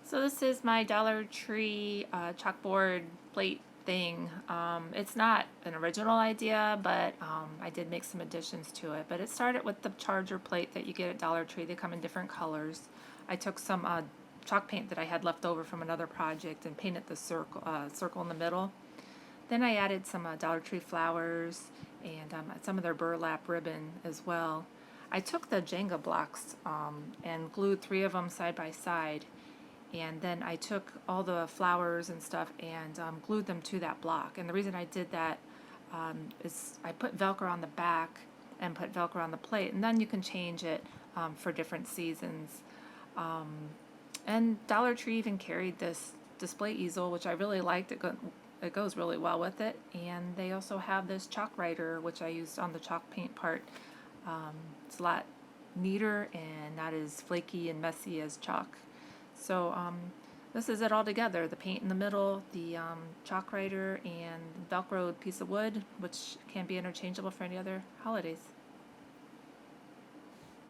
So this is my Dollar Tree chalkboard plate thing. It's not an original idea, but I did make some additions to it. But it started with the charger plate that you get at Dollar Tree. They come in different colors. I took some chalk paint that I had left over from another project and painted the circle in the middle. Then I added some Dollar Tree flowers and some of their burlap ribbon as well. I took the Jenga blocks and glued 3 of them side by side, and then I took all the flowers and stuff and glued them to that block. And the reason I did that is I put Velcro on the back and put Velcro on the plate, and then you can change it for different seasons. And Dollar Tree even carried this display easel, which I really liked. It goes really well with it. And they also have this chalk writer, which I used on the chalk paint part. It's a lot neater and not as flaky and messy as chalk. So this is it all together. The paint in the middle, the chalk writer, and Velcroed piece of wood, which can be interchangeable for any other holidays.